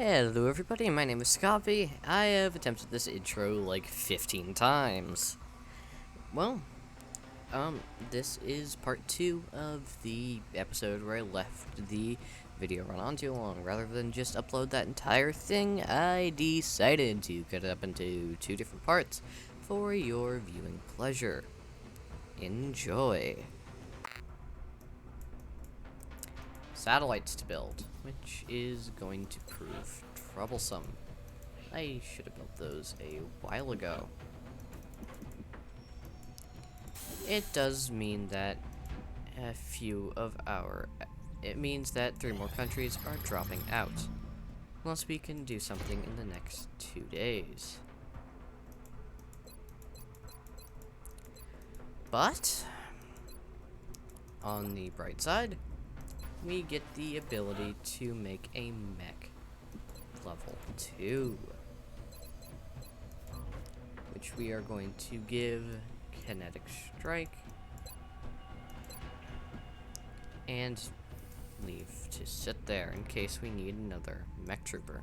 Hello everybody, my name is Scotty. I have attempted this intro like 15 times. Well, this is part 2 of the episode where I left the video run on too long. Rather than just upload that entire thing, I decided to cut it up into 2 different parts for your viewing pleasure. Enjoy. Satellites to build, which is going to prove troublesome. I should have built those a while ago. It does mean that it means that 3 more countries are dropping out. Unless we can do something in the next 2 days. But, on the bright side, we get the ability to make a mech level 2, which we are going to give kinetic strike and leave to sit there in case we need another mech trooper.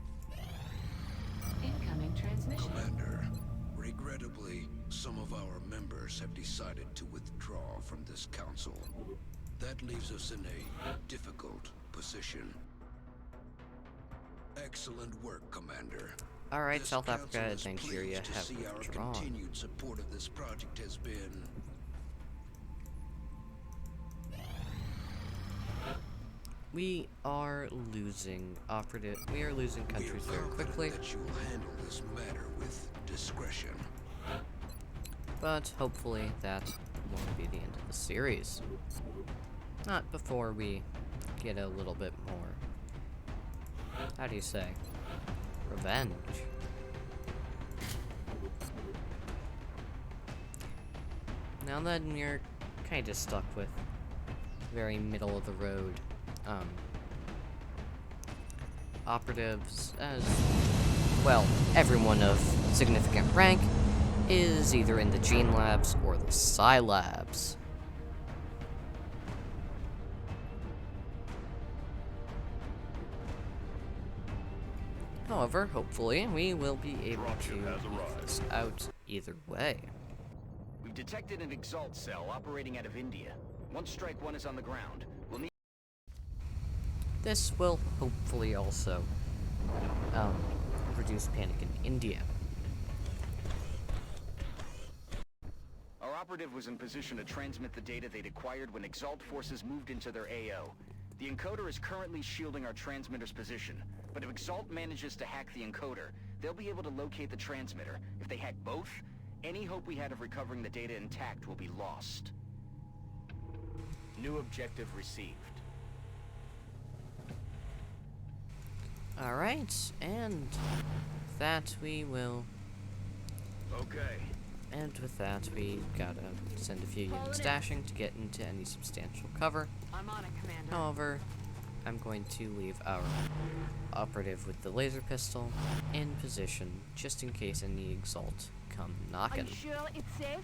Incoming transmission. Commander, regrettably, some of our members have decided to withdraw from this council. That leaves us in a difficult position. Excellent work, Commander. Alright, This South council Africa is and Nigeria pleased to have see our withdrawn. continued support of this project has been We are losing countries very quickly, that you will handle this matter with discretion. but hopefully that won't be the end of the series. Not before we get a little bit more, how do you say, revenge. Now then, we're kind of stuck with very middle of the road operatives, as well, everyone of significant rank is either in the Gene Labs or the Psi Labs. However, hopefully, we will be able to make this out either way. We've detected an exalt cell operating out of India. Once Strike 1 is on the ground, we'll need... This will hopefully also reduce panic in India. Our operative was in position to transmit the data they'd acquired when exalt forces moved into their AO. The encoder is currently shielding our transmitter's position, but if exalt manages to hack the encoder, they'll be able to locate the transmitter. If they hack both, any hope we had of recovering the data intact will be lost. New objective received. Alright, and that we will... Okay. And with that, we gotta send a few units dashing to get into any substantial cover. I'm on it, Commander. However, I'm going to leave our operative with the laser pistol in position, just in case any exalt come Are knocking. you sure it's safe?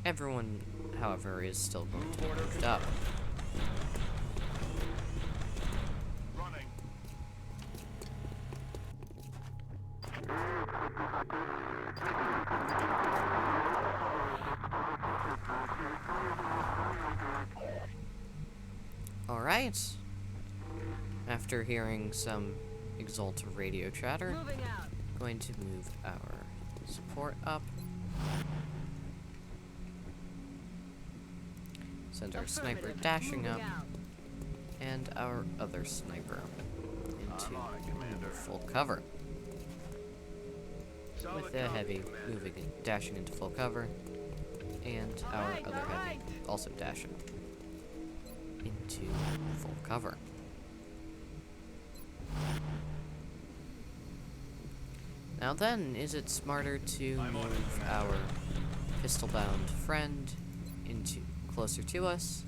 Everyone, however, is still going to be moved up. Running. Alright. After hearing some exalt radio chatter, Moving out. going to move our support up. Send our sniper Affirmative. dashing Moving up, out. and our other sniper into I'm on it, Commander. full cover. Solid With the copy, heavy Commander. dashing into full cover, and our Alright, other heavy alright. also dashing into full cover. Now then, is it smarter to I'm on it, move Commander. our pistol-bound friend into closer to us?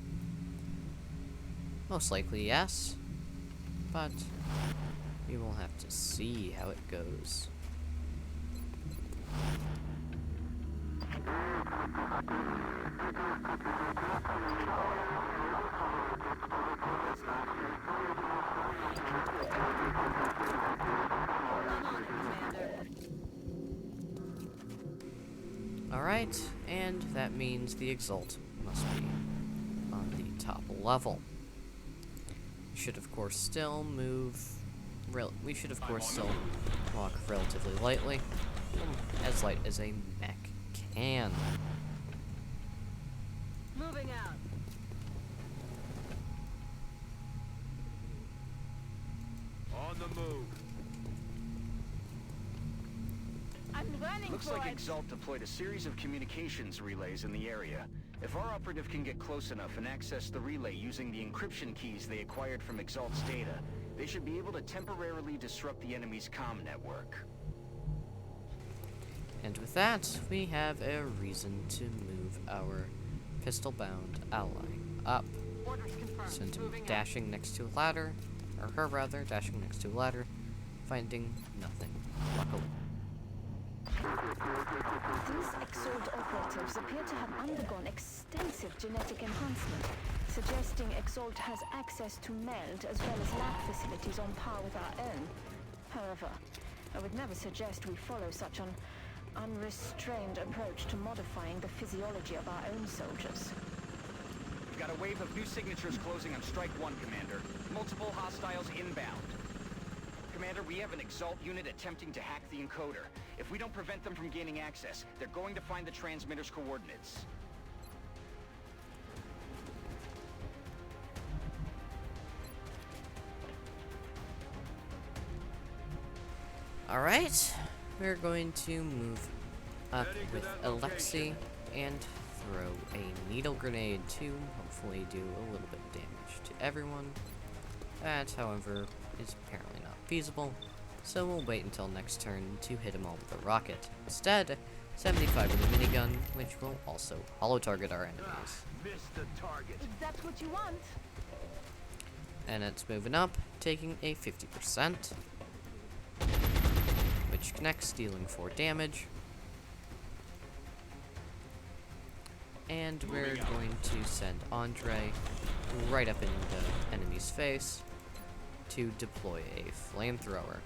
Most likely yes, but we will have to see how it goes. That's not Alright, and that means the exalt must be on the top level. We should of course still move, we should of course still walk relatively lightly, as light as a mech can. Moving out. On the move. I'm running Looks for like it. Exalt deployed a series of communications relays in the area. If our operative can get close enough and access the relay using the encryption keys they acquired from Exalt's data, they should be able to temporarily disrupt the enemy's comm network. And with that, we have a reason to move our pistol-bound ally up. Orders confirmed. Send him Moving out. dashing next to a ladder, or her rather, dashing next to a ladder, finding nothing, luckily. These exalt operatives appear to have undergone extensive genetic enhancement, suggesting Exalt has access to meld as well as lab facilities on par with our own. However, I would never suggest we follow such an unrestrained approach to modifying the physiology of our own soldiers. We've got a wave of new signatures closing on Strike 1, Commander. Multiple hostiles inbound. Commander, we have an Exalt unit attempting to hack the encoder. If we don't prevent them from gaining access, they're going to find the transmitter's coordinates. Alright, we're going to move up with Alexei and throw a needle grenade to hopefully do a little bit of damage to everyone. That, however, is apparently not feasible, so we'll wait until next turn to hit him all with a rocket. Instead, 75 with a minigun, which will also holo-target our enemies. Missed the target. If that's what you want. And it's moving up, taking a 50%, which connects, dealing 4 damage. And we're going to send Andre right up in the enemy's face to deploy a flamethrower.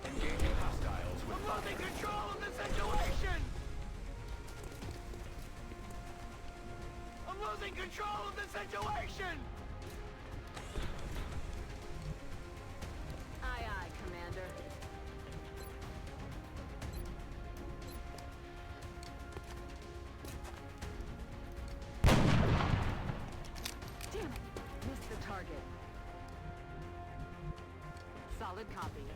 Engaging hostiles with I'm losing control of the situation. I'm losing control of the situation. Aye, aye, Commander. Damn it! Missed the target. Solid copy.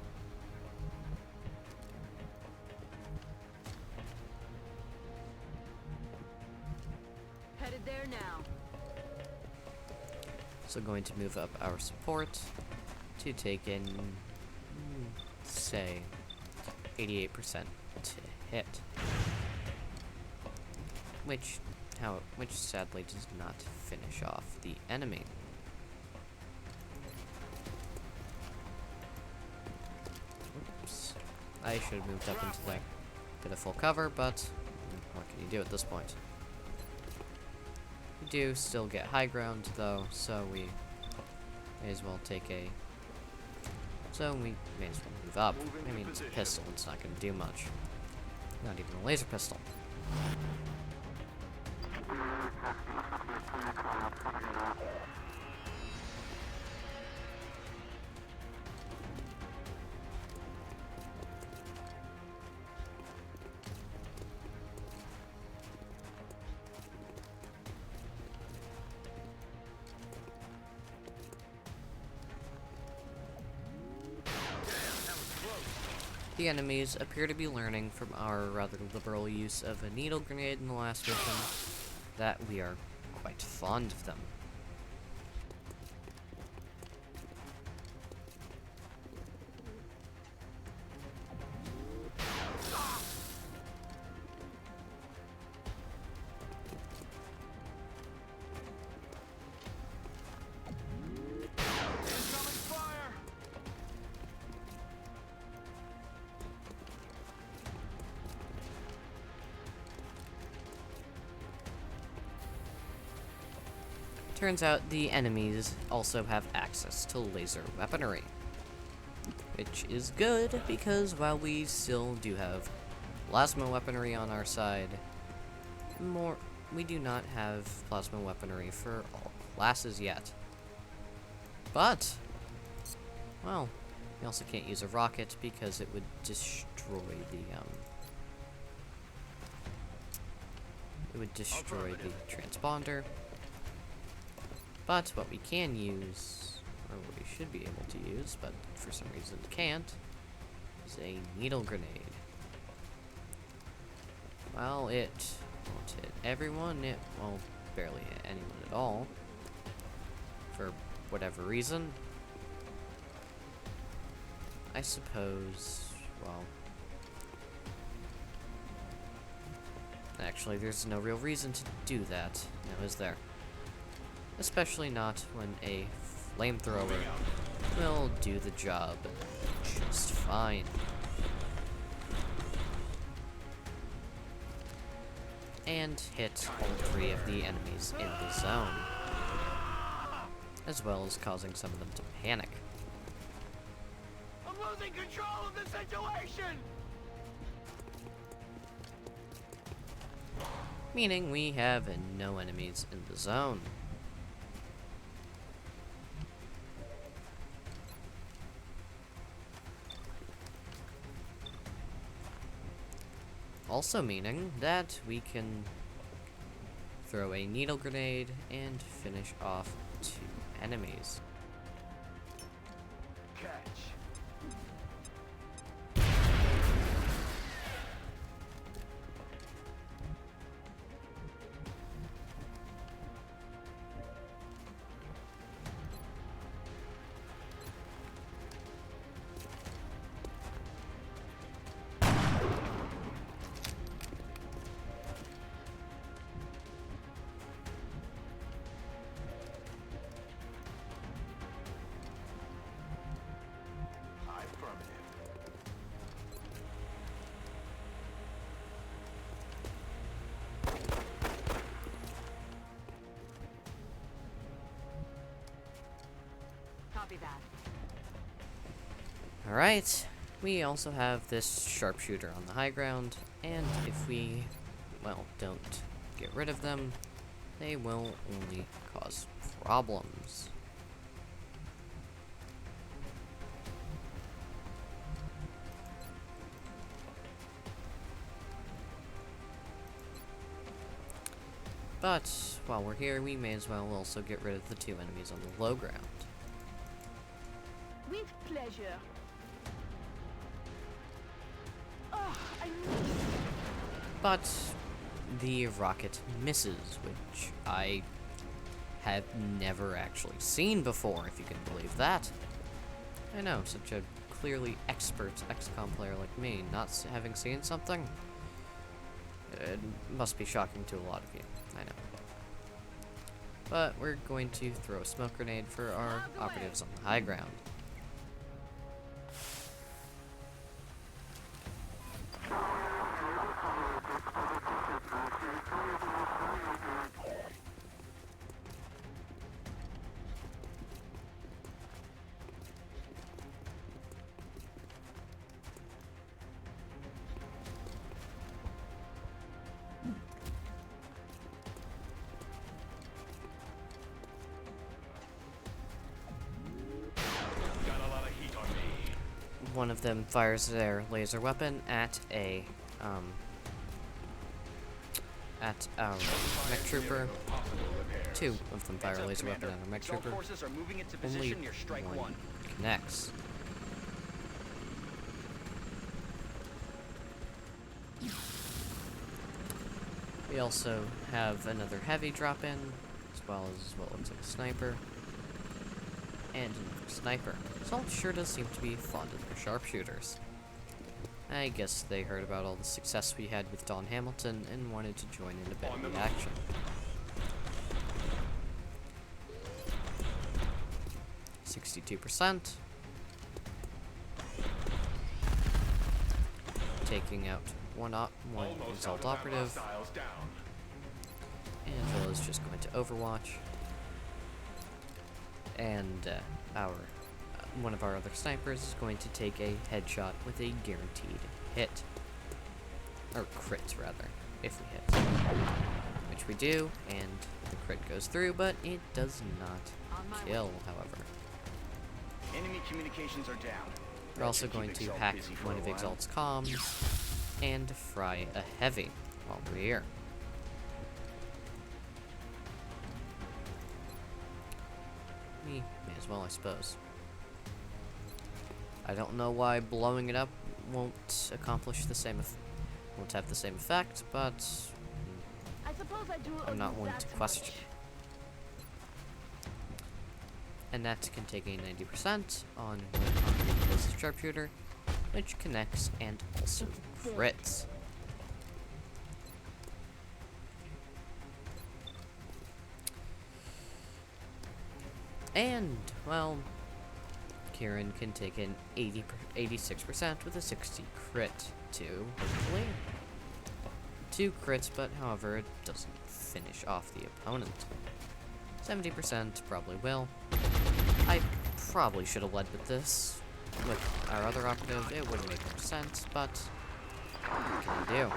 Headed there now. So going to move up our support to take in, say, 88% to hit. Which sadly does not finish off the enemy. Oops. I should have moved up into like get a full cover, but what can you do at this point? We do still get high ground though, so we may as well take a. So we may as well move up. I mean, it's a pistol, it's not going to do much. Not even a laser pistol. The enemies appear to be learning from our rather liberal use of a needle grenade in the last mission that we are quite fond of them. Incoming fire. Turns out the enemies also have access to laser weaponry, which is good because while we still do have plasma weaponry on our side. We do not have plasma weaponry for all classes yet. But, well, we also can't use a rocket because it would destroy the, transponder. But what we can use, or what we should be able to use, but for some reason can't, is a needle grenade. Well, it won't hit everyone, it won't barely hit anyone at all. For whatever reason. I suppose, well... Actually, there's no real reason to do that, now is there? Especially not when a flamethrower will do the job just fine. And hit all 3 of the enemies in the zone, as well as causing some of them to panic. I'm losing control of the situation! Meaning we have no enemies in the zone. Also meaning that we can throw a needle grenade and finish off 2 enemies. Catch. Copy that. Alright, we also have this sharpshooter on the high ground, and if we, well, don't get rid of them, they will only cause problems. But, while we're here, we may as well also get rid of the 2 enemies on the low ground. With pleasure. Oh, I missed. But the rocket misses, which I have never actually seen before, if you can believe that. I know, such a clearly expert XCOM player like me, not having seen something? It must be shocking to a lot of you, I know. But we're going to throw a smoke grenade for our operatives on the high ground. One of them fires their laser weapon at a, at our mech trooper. 2 of them fire a laser weapon at our mech trooper. Forces are moving into Only position near strike 1. connects. We also have another heavy drop in, as well as what looks like a sniper. And another sniper. Assault sure does seem to be fond of their sharpshooters. I guess they heard about all the success we had with Don Hamilton and wanted to join in a bit of the action. %. Taking out one exalt operative. Angela is just going to Overwatch. And one of our other snipers is going to take a headshot with a guaranteed hit. Or crits, rather, if we hit. Which we do, and the crit goes through, but it does not On my kill, however. Enemy communications are down. We're also going to hack one of Exalt's comms and fry a heavy while we're here. We may as well, I suppose. I don't know why blowing it up won't accomplish the same, won't have the same effect, but I suppose I do I'm not owe you one that to much. question. And that can take a 90% on the explosive sharpshooter, which connects and also crits. And, well, Kieran can take an 86% with a 60 crit too, hopefully. 2 crits, but however, it doesn't finish off the opponent. 70% probably will. I probably should have led with this. With our other operative, it wouldn't make much sense, but what can I do?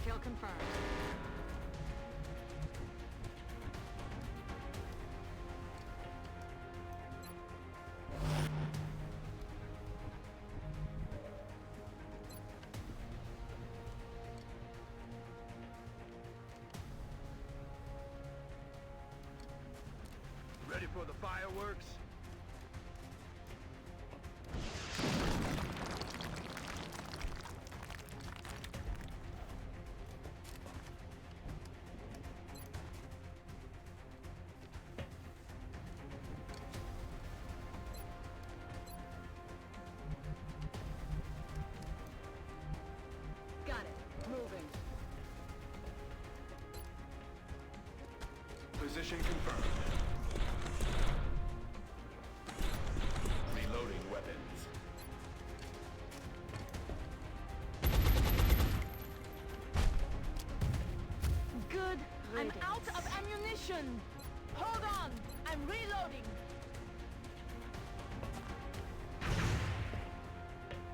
Kill confirmed. Ready for the fireworks? Got it. Moving. Position confirmed. Reloading weapons. Good. I'm Riddance. out of ammunition. Hold on. I'm reloading.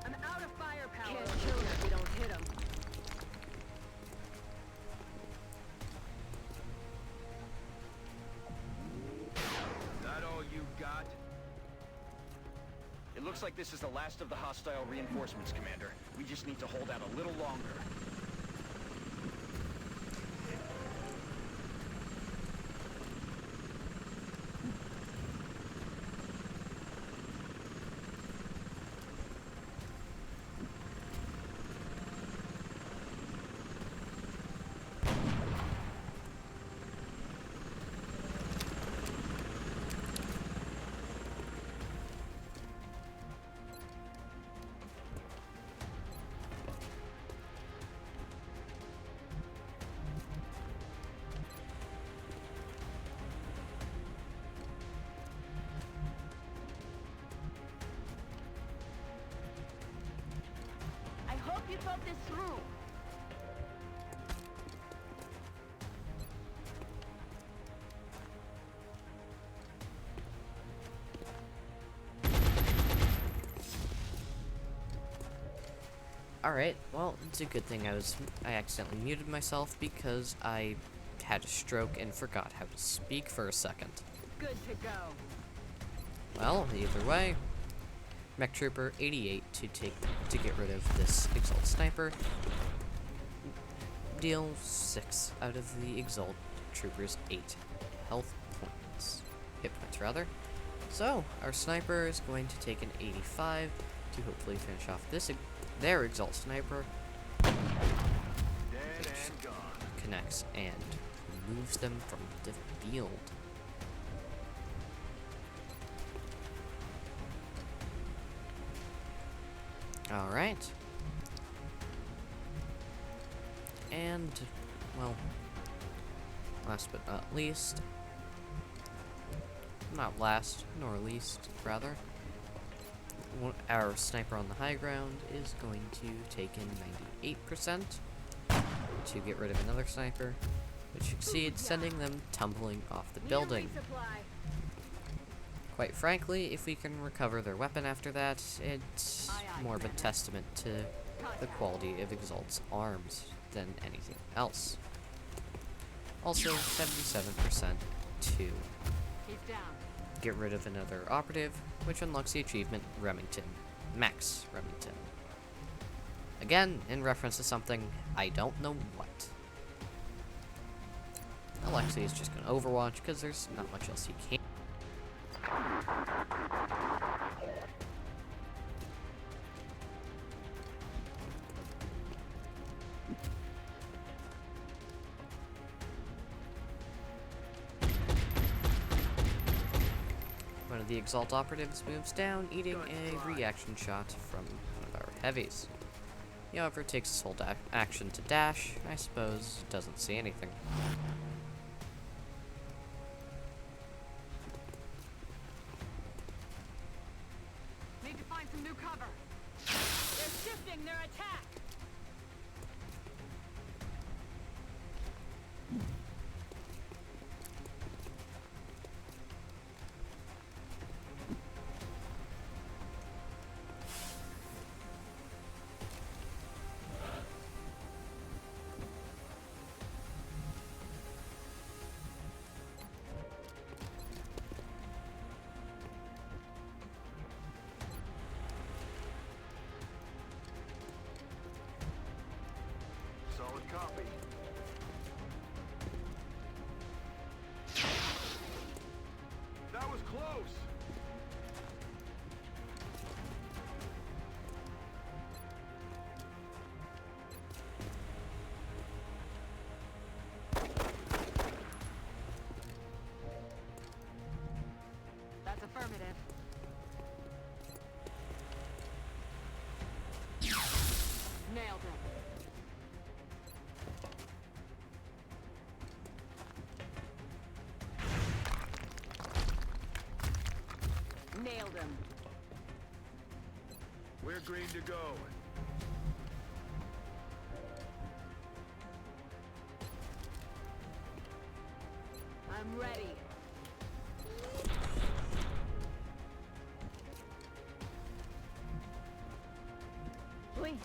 I'm out of firepower. Can't kill him if we don't hit him. That all you got? It looks like this is the last of the hostile reinforcements, Commander. We just need to hold out a little longer. I hope you thought this through. Alright, well, it's a good thing I accidentally muted myself because I had a stroke and forgot how to speak for a second. good to go. Well, either way, Mech Trooper 88 to get rid of this Exalt Sniper. Deal 6 out of the Exalt Trooper's 8 health points. Hit points, rather. So, our Sniper is going to take an 85 to hopefully finish off their Exalt Sniper. Dead and gone. Connects and removes them from the field. Alright. And, well, last but not least, not last, nor least, rather, our sniper on the high ground is going to take in 98% to get rid of another sniper, which succeeds, sending them tumbling off the building. Quite frankly, if we can recover their weapon after that, it's more of a testament to the quality of Exalt's arms than anything else. Also, 77% to He's down. get rid of another operative, which unlocks the achievement Remington. Max Remington. Again, in reference to something, I don't know what. Alexei is just gonna Overwatch, because there's not much else he can. One of the Exalt operatives moves down, eating a reaction shot from one of our heavies. He, however, takes his whole action to dash. I suppose doesn't see anything. Need to find some new cover. They're shifting their attack. Solid copy. That was close. That's affirmative. Nailed him. Nailed him. We're green to go. I'm ready. Oui.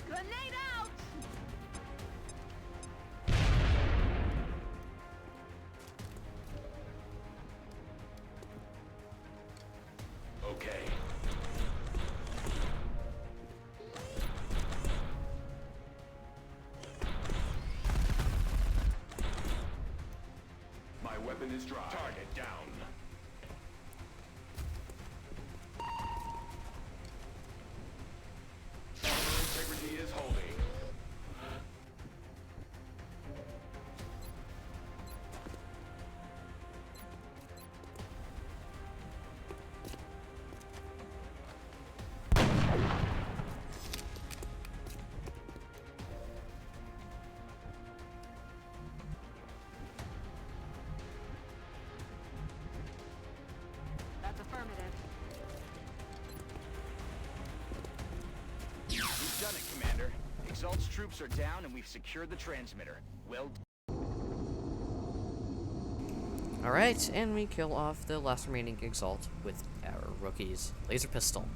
Grenade out! Okay. My weapon is dry. Target down. Armor integrity is holding. That's affirmative. We've done it, Commander. Exalt's troops are down and we've secured the transmitter. Well Alright, and we kill off the last remaining exalt with our rookie's laser pistol.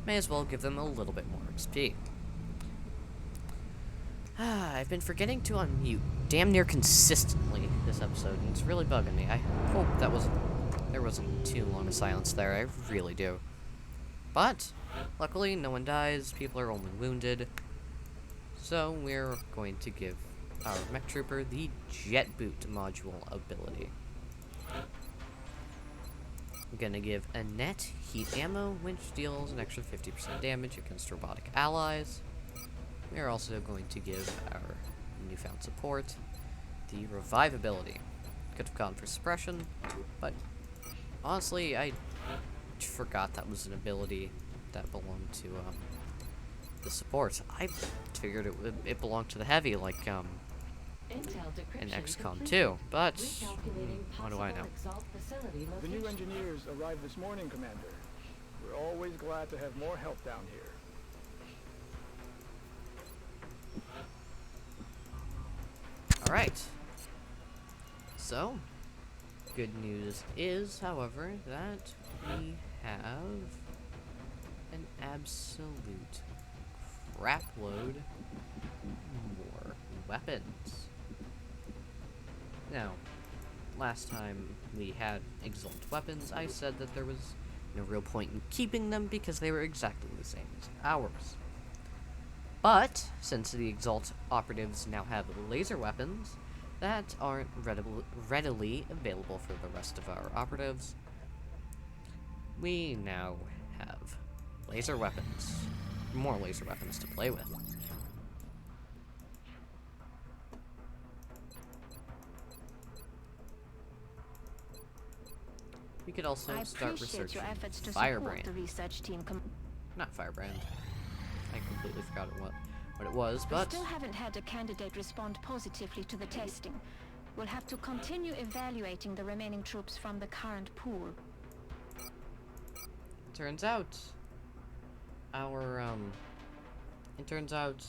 May as well give them a little bit more XP. I've been forgetting to unmute damn near consistently this episode, and it's really bugging me. I hope there wasn't too long a silence there. I really do. But luckily, no one dies. People are only wounded. So we're going to give our mech trooper the jet boot module ability. I'm gonna give Annette heat ammo, which deals an extra 50% damage against robotic allies. We are also going to give our newfound support the revive ability. Could have gone for suppression, but honestly, I forgot that was an ability that belonged to the support. I figured it belonged to the heavy, like in XCOM 2, but what do I know? The new engineers arrived this morning, Commander. We're always glad to have more help down here. Alright. So, good news is, however, that we have an absolute crapload more weapons. Now, last time we had exalt weapons, I said that there was no real point in keeping them because they were exactly the same as ours. But, since the exalt operatives now have laser weapons that aren't readily available for the rest of our operatives, we now have laser weapons. More laser weapons to play with. We could also start researching Firebrand. Not Firebrand. I completely forgot what it was, but We still haven't had a candidate respond positively to the testing. We'll have to continue evaluating the remaining troops from the current pool. turns out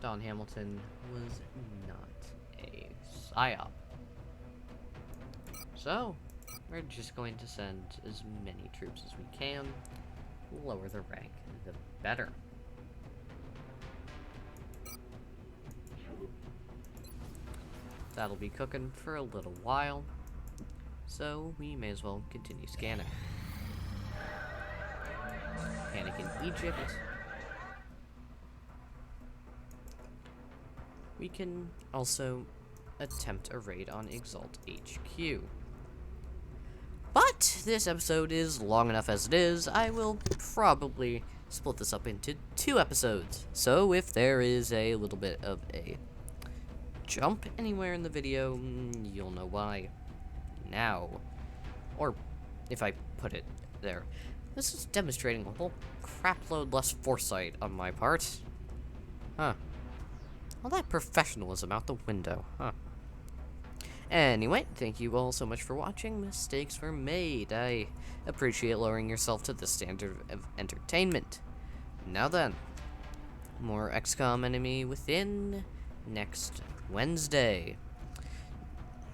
Don Hamilton was not a psyop. So, we're just going to send as many troops as we can. Lower the rank, the better. That'll be cooking for a little while, so we may as well continue scanning. Panic in Egypt. We can also attempt a raid on Exalt HQ. But this episode is long enough as it is. I will probably split this up into 2 episodes. So if there is a little bit of a jump anywhere in the video, you'll know why now. Or if I put it there. This is demonstrating a whole crapload less foresight on my part. Huh. All that professionalism out the window, huh? Anyway, thank you all so much for watching. Mistakes were made. I appreciate lowering yourself to the standard of entertainment. Now then, more XCOM Enemy Within next Wednesday.